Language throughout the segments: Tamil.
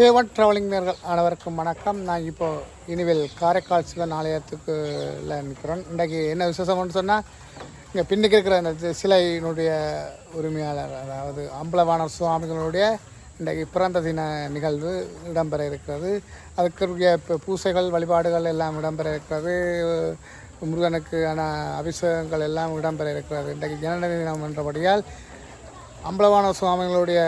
A1 ட்ராவலிங் நேர்கள் அனைவருக்கும் வணக்கம். நான் இப்போது இனிவேல் காரைக்கால் சிவன் ஆலயத்துக்கு நிற்கிறோம். இன்றைக்கு என்ன விசேஷம்னு சொன்னால், இங்கே பின்னுக்கு இருக்கிற அந்த சிலையினுடைய உரிமையாளர், அதாவது அம்பலவாணர் சுவாமிகளுடைய இன்றைக்கு பிறந்த தின நிகழ்வு இடம்பெற இருக்கிறது. அதுக்குரிய பூசைகள் வழிபாடுகள் எல்லாம் இடம்பெற இருக்கிறது. முருகனுக்கான அபிஷேகங்கள் எல்லாம் இடம்பெற இருக்கிறது. இன்றைக்கு ஜனன தினம் என்றபடியால் அம்பலவாண சுவாமிகளுடைய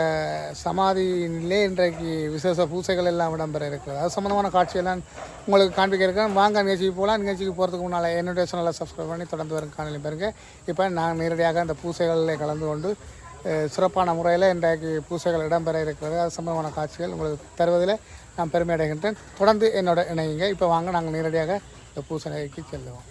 சமாதியிலே இன்றைக்கு விசேஷ பூசைகள் எல்லாம் இடம்பெற இருக்கிறது. அது சம்மந்தமான காட்சியெல்லாம் உங்களுக்கு காண்பிக்க இருக்கிறேன். வாங்க நிகழ்ச்சிக்கு போகலாம். நிகழ்ச்சிக்கு போகிறதுக்கு முன்னால் என்னுடைய சேனலை சப்ஸ்கிரைப் பண்ணி தொடர்ந்து வரும் காணொலி பாருங்கள். இப்போ நான் நேரடியாக அந்த பூசைகளில் கலந்து கொண்டு சிறப்பான முறையில் இன்றைக்கு பூசைகள் இடம்பெற இருக்கிறது. அது சம்பந்தமான காட்சிகள் உங்களுக்கு தருவதில் நான் பெருமை அடைகின்றேன். தொடர்ந்து என்னோட இணையுங்க. இப்போ வாங்க நாங்கள் நேரடியாக இந்த பூசைக்கு செல்லுவோம்.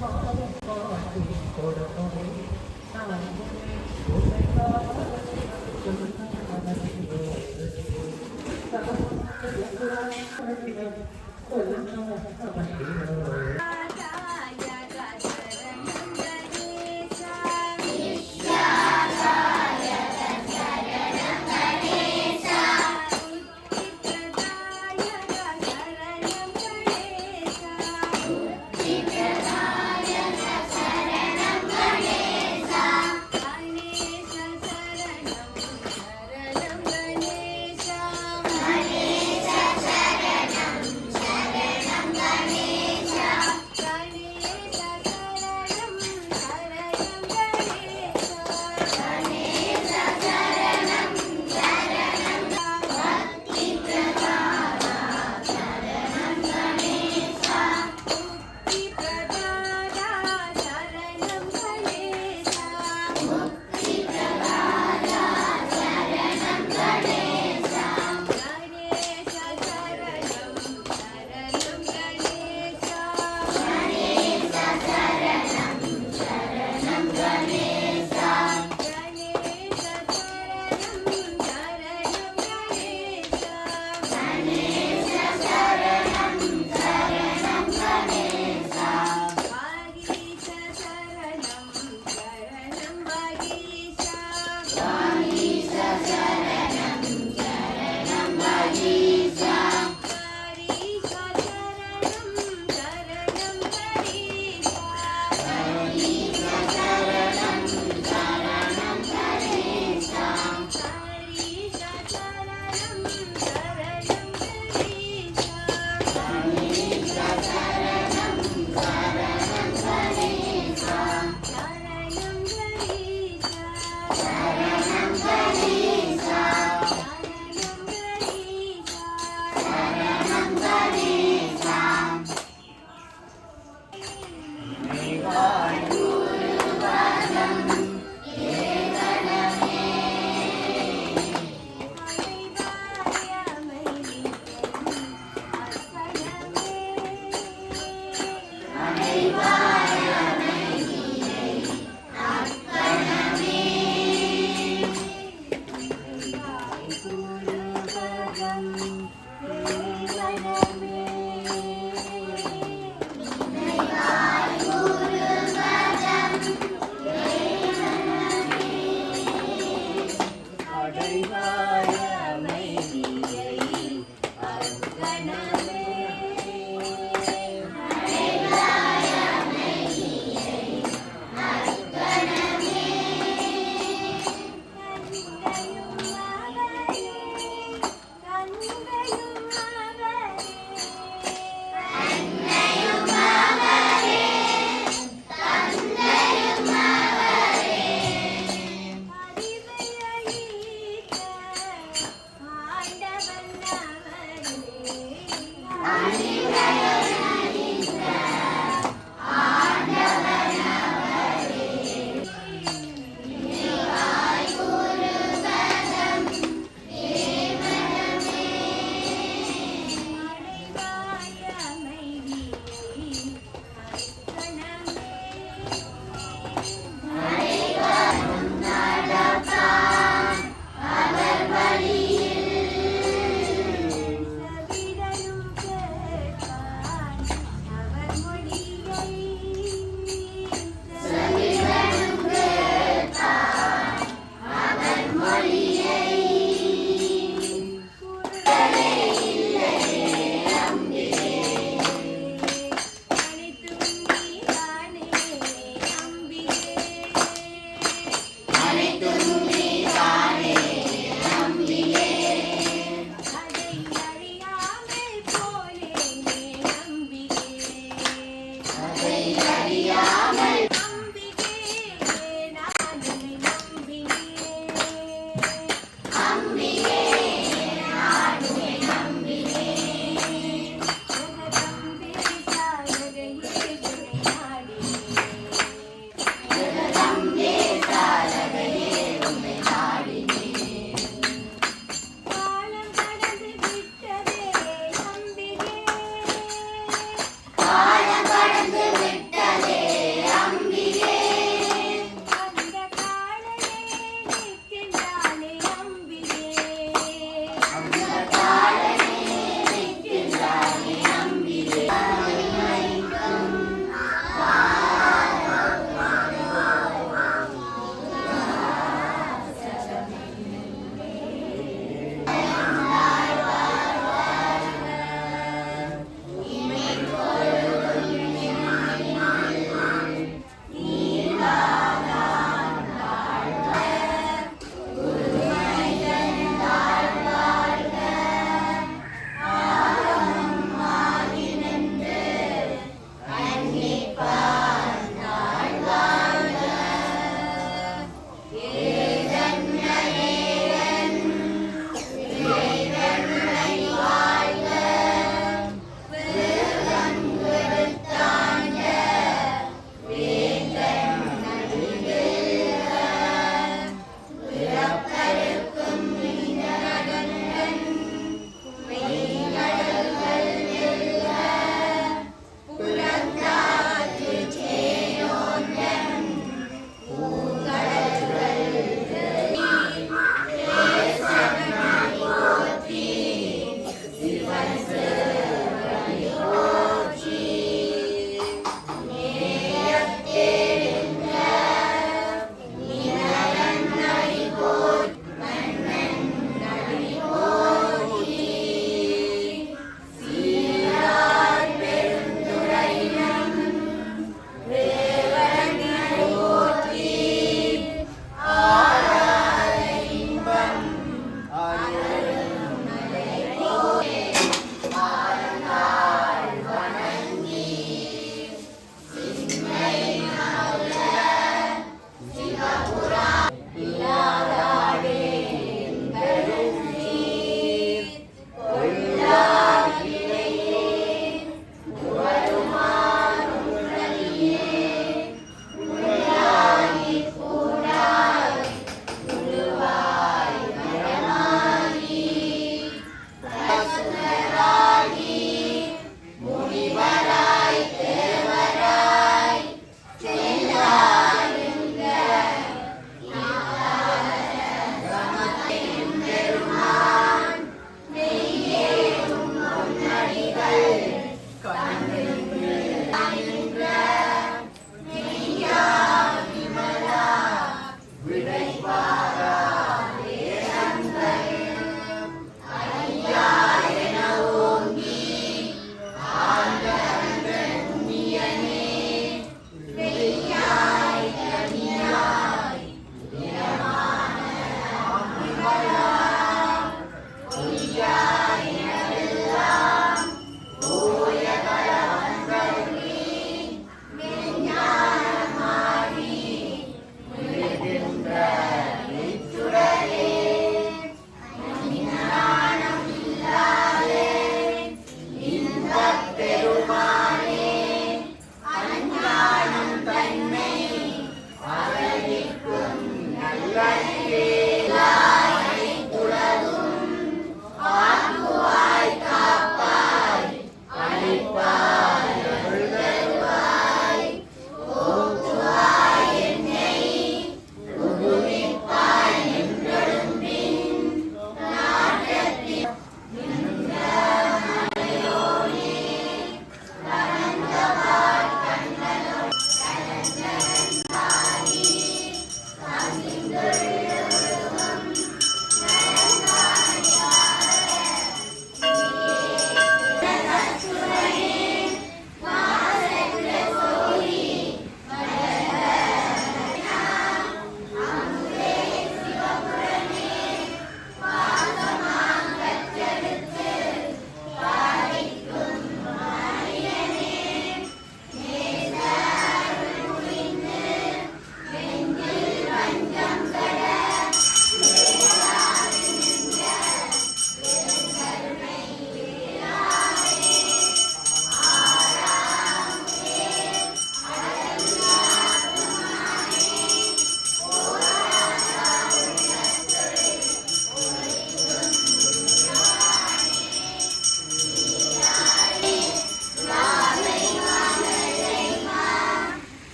What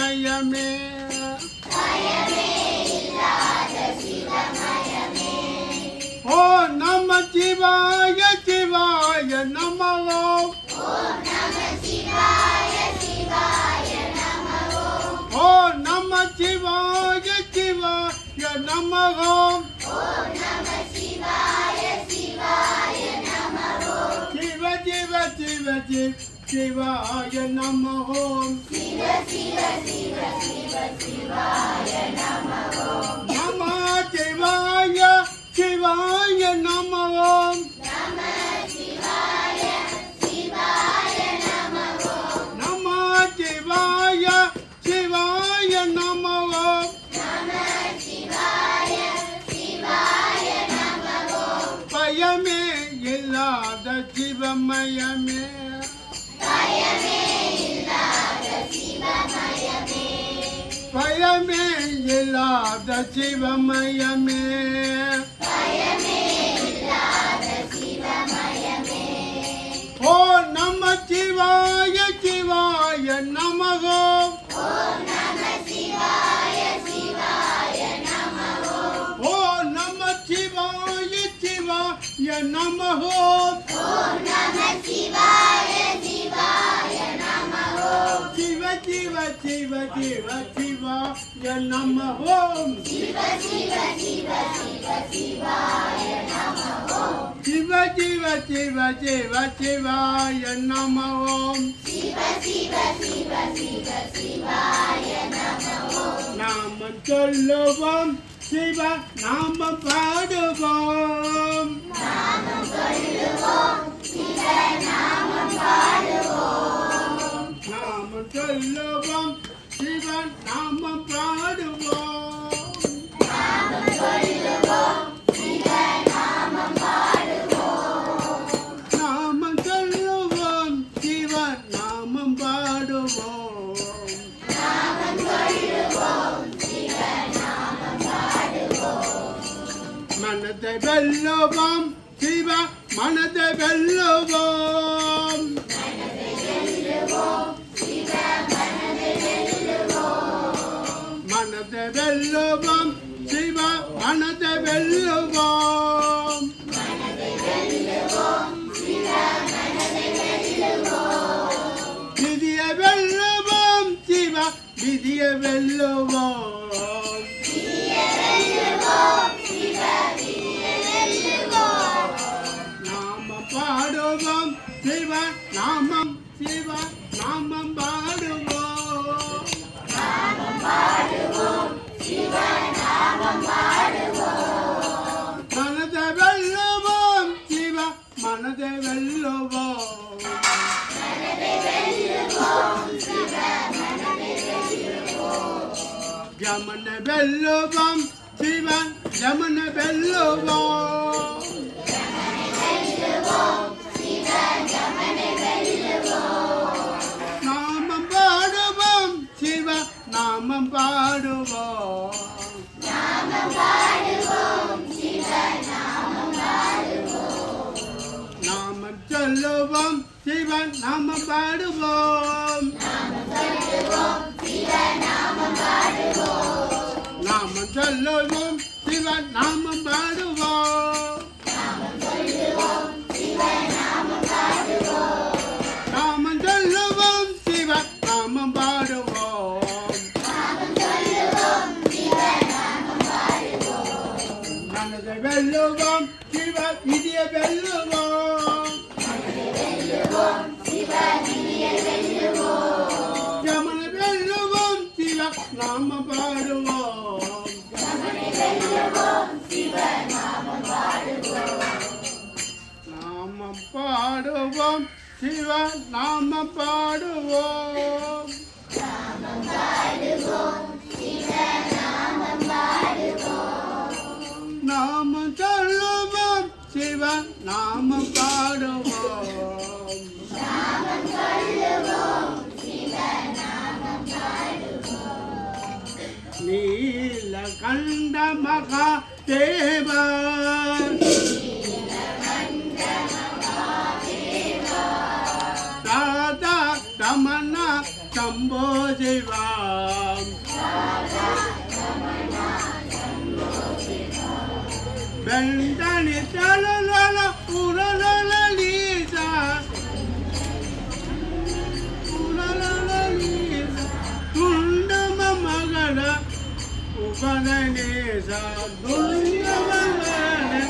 சிவமயமே ஓ நம சிவாய சிவாய நமோ ஓ நம சிவாய சிவாய நமோ சிவ சிவ சிவ சிவ சிவாய நமோ நம சிவாய சிவாய நமோ நம சிவாய சிவாய நமோ பயமே இல்லாத சிவமயமே பயமே இல்லாத சிவமயமே ஓ நம சிவாய சிவாய நமோ ஓ நம சிவாய சிவாய நமோ சிவ சிவ சிவ சிவ சிவாய நமோ சிவ சிவ சிவ சிவ சிவாய நமோ நாமம் சொல்லுவோம் சிவ நாமம் பாடுவோம் நாமம் சொல்லுவோம் சிவ நாமம் பாடுவோம் மனதை வெல்லுவோம் சிவ மனதை வெல்லுவோம் மனதை வெல்லுவோம் சிவ மனதை வெல்லுவோம் விதியை வெல்லுவோம் சிவ விதியை வெல்லுவோம் நாமம் பாடுவோம் சிவ நாமம் பாடுவோம் மனதை வெல்லுவோம் சிவ மனதை வெல்லுவோம் யமனை வெல்லுவோம் சிவ யமனை வெல்லுவோம் நாமம் பாடுவோம் சிவ நாமம் பாடுவோம் நாமம் சொல்லுவோம் சிவ நாமம் பாடுவோம் நாமம் சொல்லுவோம் சிவ நாமம் பாடுவோம் நாமம் சொல்லுவோம் சிவ நாமம் பாடுவோம் மனதை வெல்லுவோம் சிவ விதியை வெல்லுவோம் யமனை வெல்லுவோம் சிவ நாமம் பாடுவோம் நாமம் பாடுவோம் சிவ நாமம் பாடுவோம் நாமம் சொல்லுவோம் சிவ நாமம் பாடுவோம் நீலகண்ட மகாதேவா தாதா ரமண சம்போ சிவா தண்டனி தலலல உரலல லீசா உரலல லீசா துண்டம மகள உபநேசா துண்டம மகள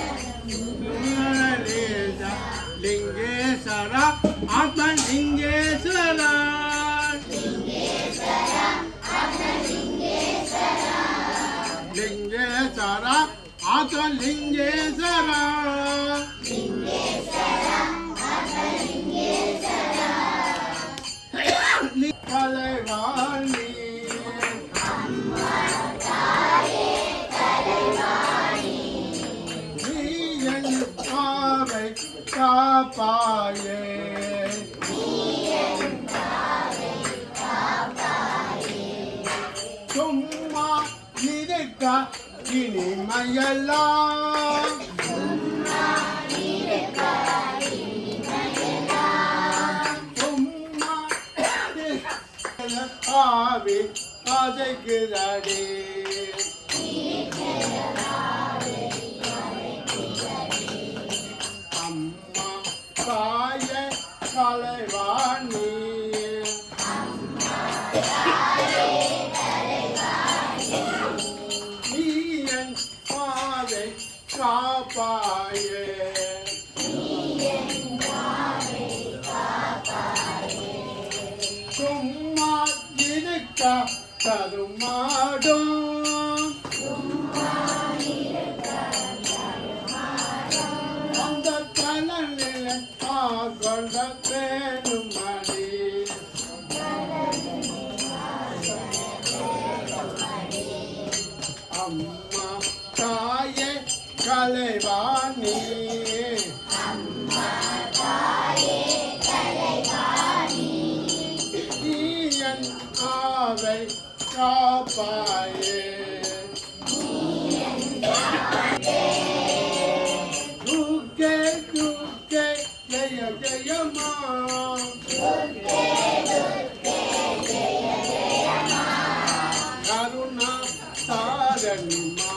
துண்டலேசா லிங்கேஸ்வர ஆத்ம லிங்கேஸ்வர லிங்கேஸ்வர ஆத்ம லிங்கேஸ்வர கலைவாணி நீ என் பாவை காப்பாயே சும்மா இருக்க இனிமையெல்லாம் சும்மா ஆவி கதைக்குதடி அம்மா தாய கலைவாணி நீ என் பாதை காப்பாயே சும்மா இருக்க தருமாடும் அந்த கலனில் ஆகொண்ட பேருமணி அம்மா தாயே கலைவாணி நீயன் ஆவை காப்பாயே துர்க்கே துர்க்கே ஜெய ஜெயமா கருணா தாரணிமா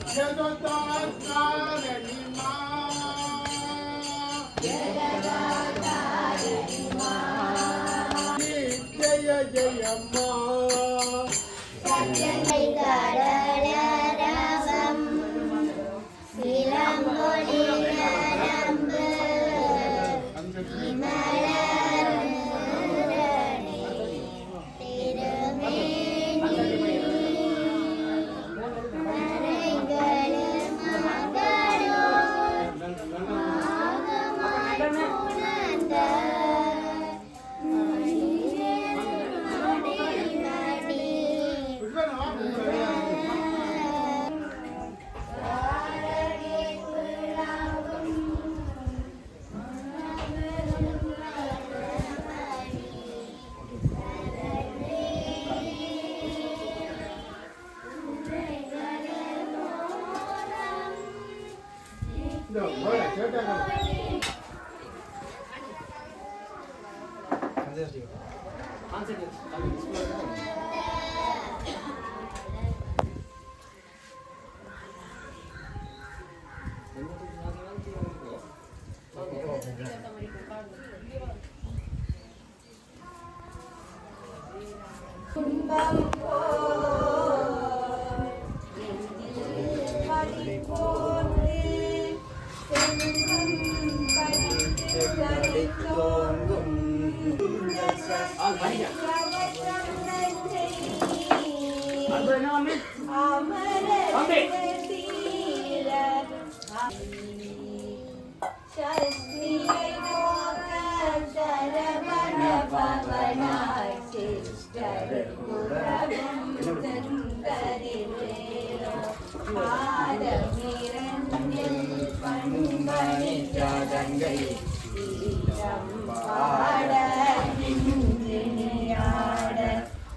ஜெகதா தாரணிமா ஜெய ஜெயம்மா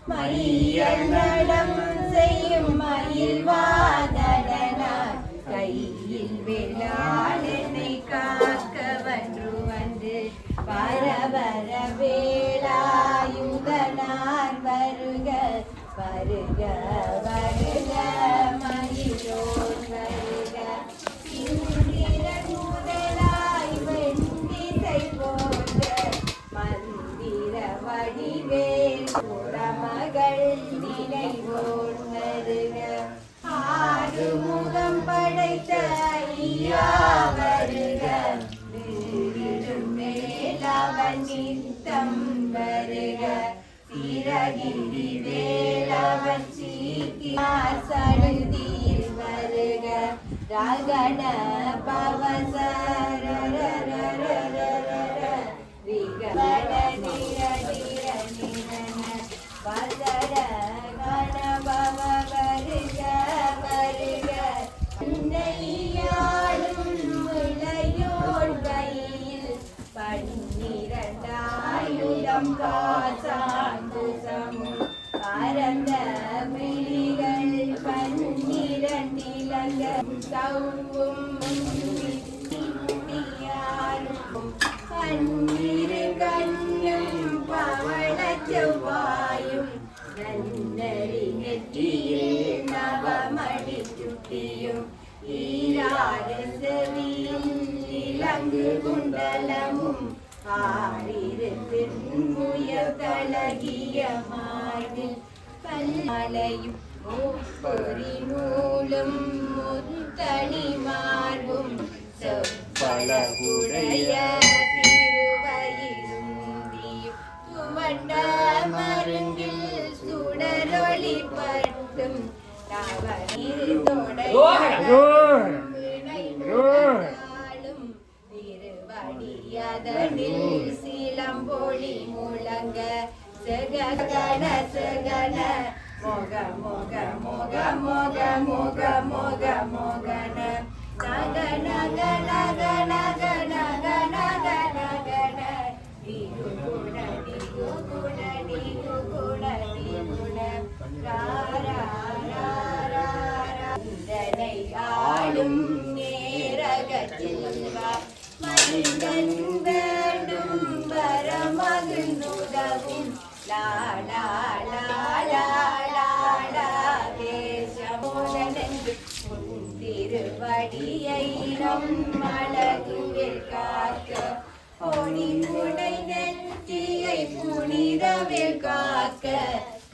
மையநடம் செய்யும் மயில் வாதனார் கையில் வேளாளனை காக்க வந்து வர வர வேள வருக மயிலோர் வருக இந்திரன் முதலாய் வெண்திசை போன்ற மந்திர வடிவேல் புறமகள் நினைவோர் வருக ஆறு முகம் படைத்த ஐயா வருக வீடும் மேலவன் நித்தம் வருக சிறகிரி வேலவன் சீக்கியார் சடுதியில் வருக ரகண பவசர ரிகண நிர நிர நிரன பதர கணபவ வருக வருக நெய்யாடும் விளையோர் கையில் பன்னிரண்டாயுதம் காசாங்குசமும் பரந்த விழிகள் பன்னிரண்டிலங்க சவ்வும் முடியாரும் பன்னிரு கண்ணும் பவளச் செவ்வாயும் நன்னறி நெற்றியில் நவமணி சுட்டியும் ஈராறு செவியில் இலங்கு குண்டலமும் ஆறிரு திருமுயத்தழகிய மார்பில் பல்மலையும் முப்பொறி நூலும் முத்தணி மார்பும் செப்பழகுடைய திருவயிறுந்தியும் துவண்ட மருங்கில் சுடரொளி பட்டும் நவநீர்தொடையும் திருவடியதனில் சிலம்பொழி முழங்க சகன சகன மொக மொக மொக மொக மொக மொக மொகன நக நக நக நக நக நக நகன டிகுகுண டிகுகுண டிகுகுண டிகுண ராரா ராரா ராரனை ஆளும் நேரகத்தில் வா மனிதன் வேண்டும் வரமகிழ்ந்துதவும் லாலா லாலா லாலா தேசமோதனென்று திருவடியை நம் அழகுவில் காக்க பொடி புனை நெற்றியை புனிதவில் காக்க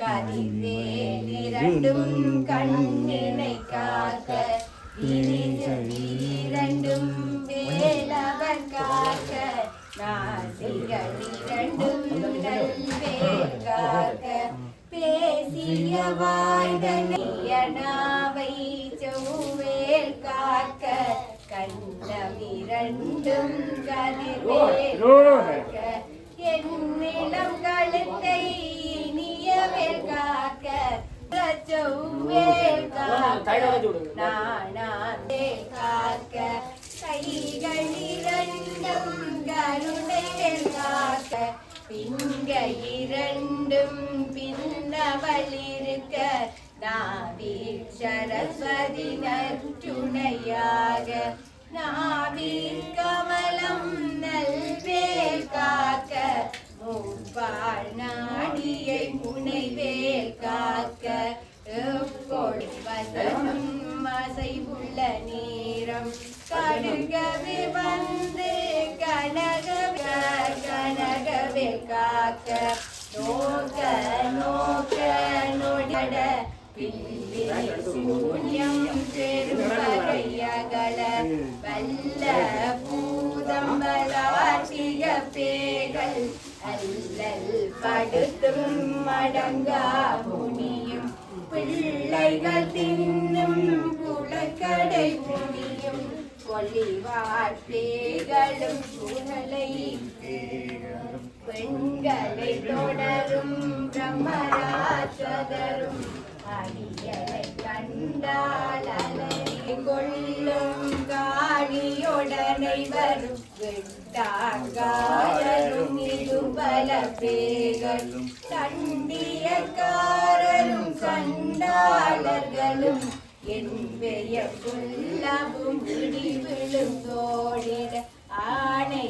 கதிர்வேல் இரண்டும் கண்ணினை காக்க இரண்டும் வேலவன் காக்க நாசிகள் இரண்டும் நல்வேல் காக்க பேசிய வாய்தனையனாவை செவ்வேல் காக்க கண்ணம் இரண்டும் கதிர்வேல் காக்க என்னிடம் கழுத்தை இனியவேல் காக்க செவ்வேல் காக்க நானே காக்க கைகள் இரண்டும் கருணைவேல் காக்க பிங்க இரண்டும் பின்னவள் இருக்க நாவில் சரஸ்வதி நற்றுணையாக நாவில் கமலம் நல்வேல் காக்க மூப்பாள் நாடியை முனைவேல் காக்க எப்பொழுது வசனம் அசைவுள்ள நேரம் கடுகவே வந்து கனகவே காக்க நோக்க நோக்க நொடிட பில்லி சூன்யம் பெரும்பகையகல வல்ல பூதம்பலாட்சிய பேகள் அல்லல் படுத்தும் மடங்கா முனியும் பிள்ளைகள் தின்னும் புலக்கடை முனியும் கொல்லிவாழ்பேகளும் சுழலை பெண்களை தொடரும் பிரம்மராட்சதரும் அடியலை கண்டால் அலறி கொள்ளும் காளியுடனை வரும் வெட்டாங்காரரும் இருபல பேர்களும் தண்டியக்காரரும் சண்டாளர்களும் என் பெயர் சொல்லவும் இடி விழுந்தோடிட ஆணை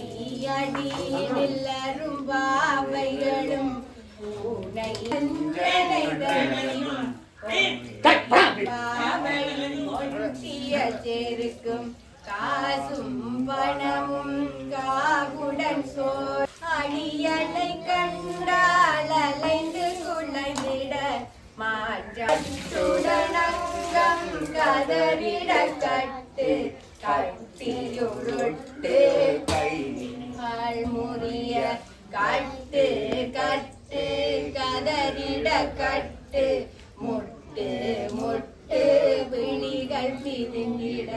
அடியில் அரும்பாவைகளும் பூனை தனையும் கொட்டிய செருக்கும் காசும் பணமும் காவுடன் சோர் அடியலை கண்டால் அலைந்து குலைந்திட மாற்றத்துடனங்கம் கதறிட கட்டு கட்டியுருட்டு கைகள் முறிய கட்டு கட்டு கதறிட கட்டு முட்டு முட்டு விழிகள் பிரிந்திட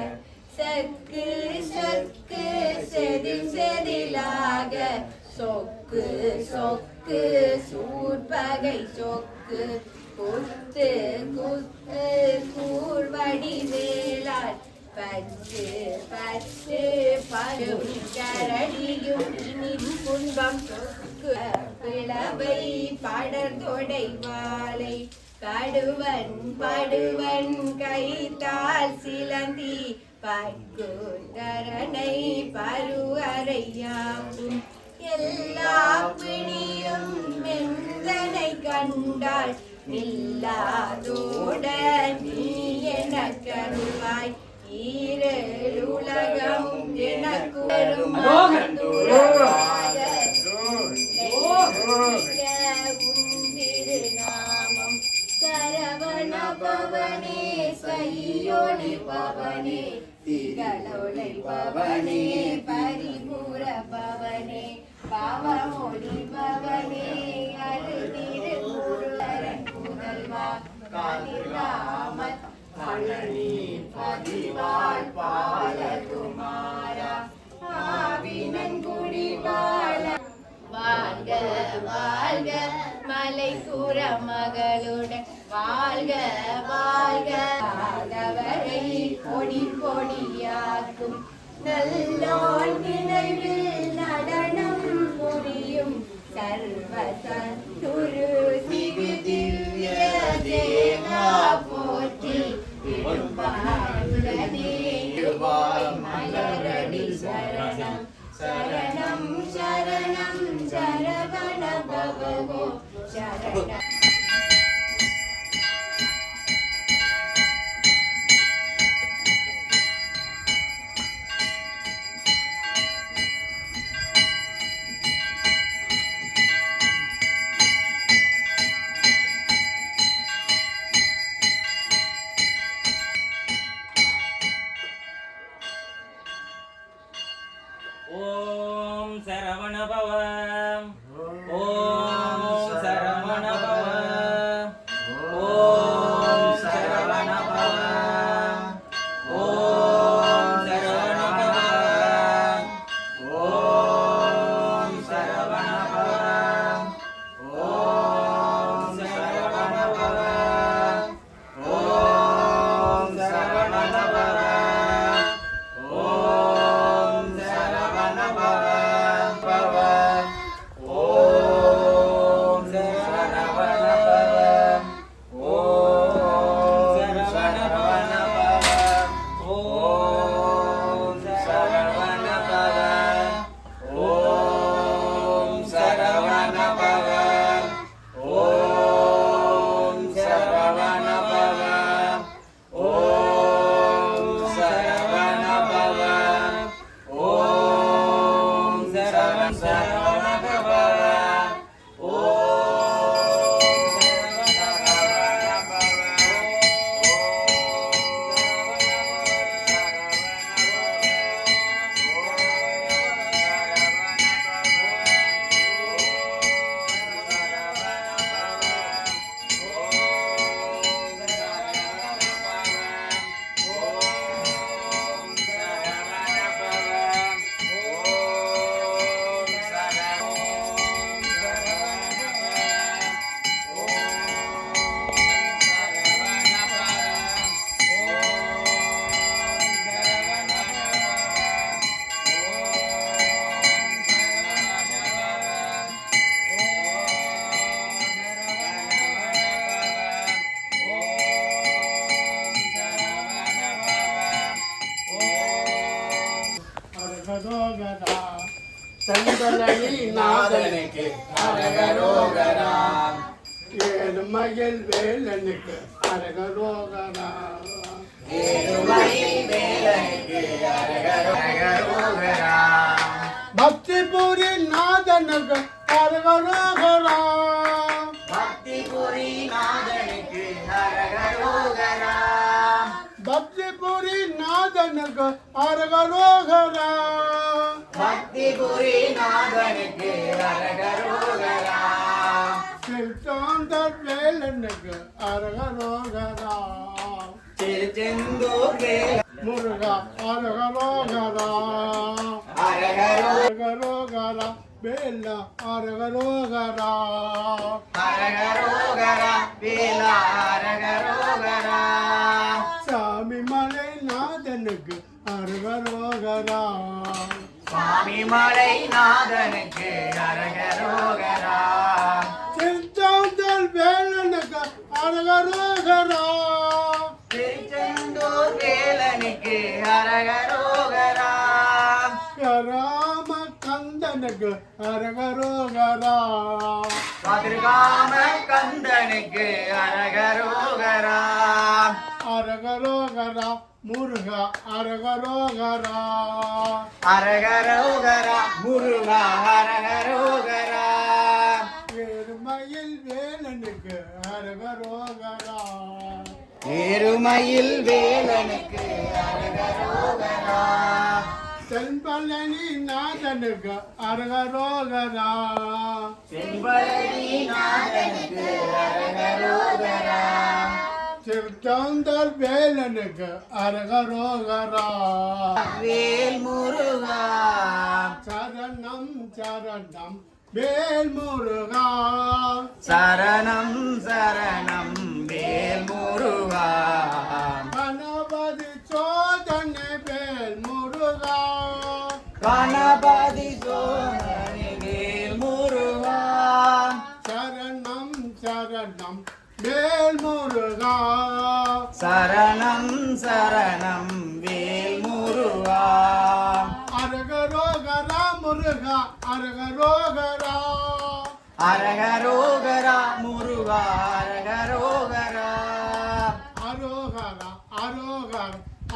சக்கு சக்கு செதில் செதிலாக சொக்கு சொக்கு சூர்பகை சொக்கு குத்து குத்து கூர்வடி வேளாள் பத்து பத்து பரும் கரடியும் இனி துன்பம் சொக்கு பிளவை படர்தொடை வாளை கடுவன் படுவன் கைத்தால் சிலந்தி பற்குந்தரனை பருவரையாகும் எல்லா பிணியும் மெந்தனை கண்டால் நில்லாதோட நீ எனக்கருவாய் ஈரலுலகம் எனக்கு திருநாமம் சரவண பவனே சையோனி பவனே திகளொளை பவனே பரிபூர பவனே பாவமொழி பவனே அருதிரு குருளரன் முதல்வா காலிராமன் பழனி பதிவாள் பாலகுமாரா ஆவினங்குடி பால வாழ்க வாழ்க மலை கூற மகளுடன் வாழ்க வாழ்க ஆதவரை பொடி பொடியாக்கும் நல்லோன் நினைவில் நடனம் புரியும் சர்வ சத்துரு சிறு திவ்ய தேவா போற்றி மலரடி சரணம் சரணம் சரணம் சரவண பவோ சரணம் ஓம் சரவண பவ ஓம் சரவண பவ ஓம் சரவண பவ ஓம் சரவண பவ ஓம் சரவண பவ ஓம் சரவண பவ ஓம் சரவண பவ ஓம் சரவண பவ பவ ஓம் சரவண பவ ஓம் சரவண பவ ஓம் சரவண பவ ஓம் சரவண பவ ஓம் சரவண பவ ஓம் சரவண பவ ஓம் சரவண பவ அரகரோகரா தந்தலனி நாதனுக்கு அரகரோகரா ஏழு மயில் வேலனுக்கு அரகரோகரா ஏழுமலையில் வேலனுக்கு அரகரோகரா பக்திபுரி நாதனுக்கு அரகரோகரா பக்திபுரி நாதனுக்கு அரகரோகரா பக்திபுரி நாதனுக்கு அரகரோகரா பக்திபுரி நாதனுக்கு அரகரோகரா திருச்சாந்தர் வேலனுக்கு அரகரோகரா திருச்செந்தூர் வேல முருகா அரகரோகரா அரகரோகரா வேல அரகரோகரா அரகரோகரா வேலா அரகரோகரா சாமி மலை நாதனுக்கு அரகரோகரா சுவாமி மலை நாதனுக்கு அரகரோகரா திருச்சாந்தர் வேலனுக்கு அரகரோகரா திருச்செந்தூர் வேலனுக்கு அரகரோகரா ராம கந்தனுக்கு அரகரோகரா கதிர்காம கந்தனுக்கு அரகரோகரா அரகரோகரா முருகா அரகரோகரா அரகரோகரா முருகா அரகரோகரா எருமையில் வேலனுக்கு அரகரோகரா எருமையில் வேலனுக்கு அரகரோகரா தென்பழனி நாதனுக்கு அரகரோகரா செம்பழனி நாதனுக்கு அரகரோகரா திருச்சாந்தர் வேலனுக்கு அரகரோகரா வேல் முருகா சரணம் சரணம் வேல் முருகா சரணம் சரணம் வேல் முருகா கணபதி சோதனை வேல் முருகா கணபதி சோதனை வேல் முருகா சரணம் சரணம் வேல் முருகா சரணம் சரணம் வேல் முருகா அரகரோகரா முருகா அரகரோகரா அரகரோகரா முருகா அரகரோகரா அரோகரா அரோகரா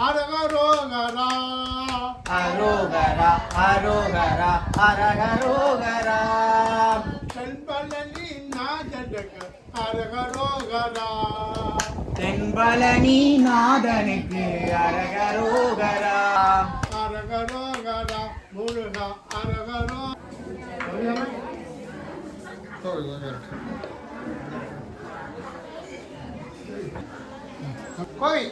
அரகரோகரா அரோகரா அரோகரா அரகரோகரா தென்பழனி நாதனுக்கு அரகரோகரா தென்பழனி நாதனுக்கு அரகரோகரா அரகரோகரா முருகா அரகரோ கோவி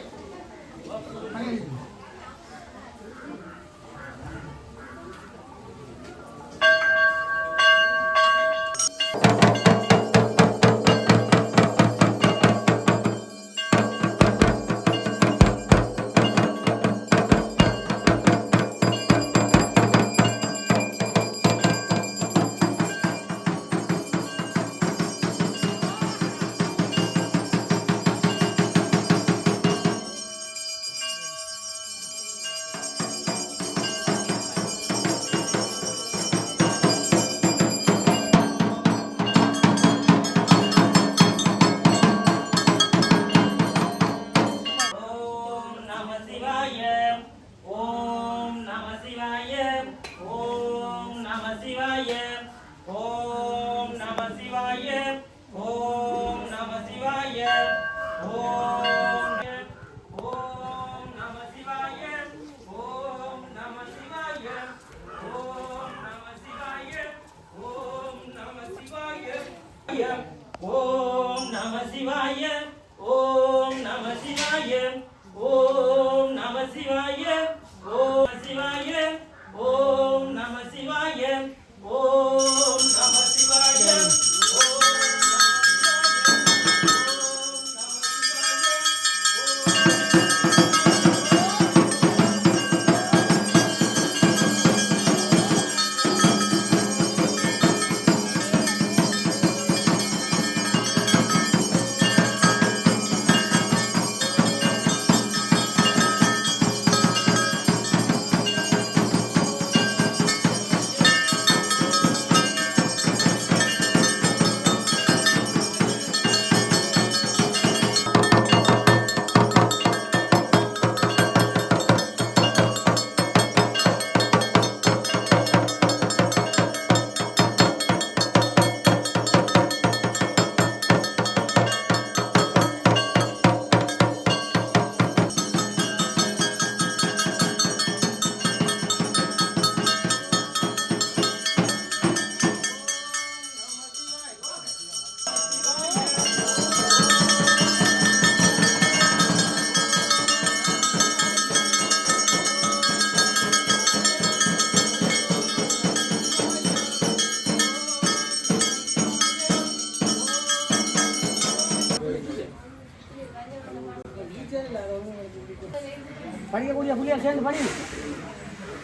புள்ளியா சேர்ந்து படி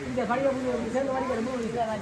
இந்த படிக்க புள்ளி சேர்ந்து படிக்கிற மூணு விஷயம்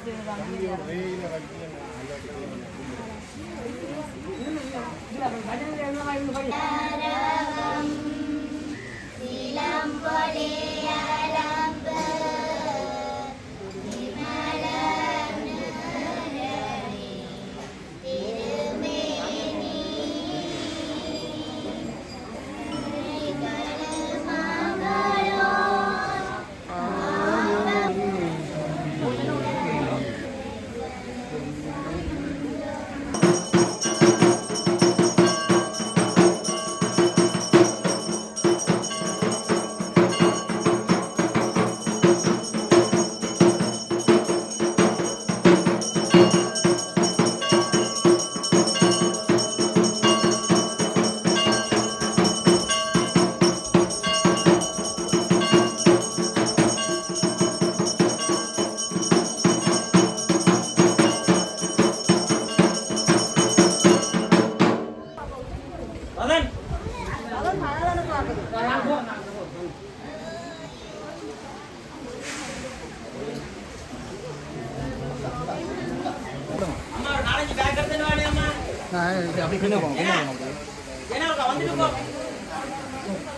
அப்படி பின்ன போங்க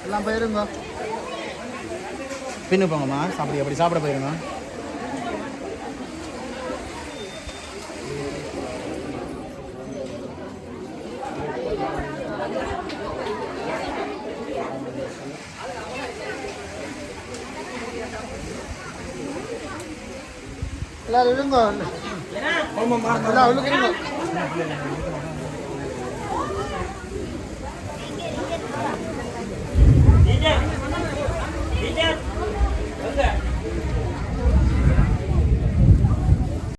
எல்லாம் போயிருங்க பின்னு போங்கம்மா அப்படி சாப்பிட போயிருங்க எல்லாரும் விழுங்க எல்லாம் விழுக்கிறீங்க DJ,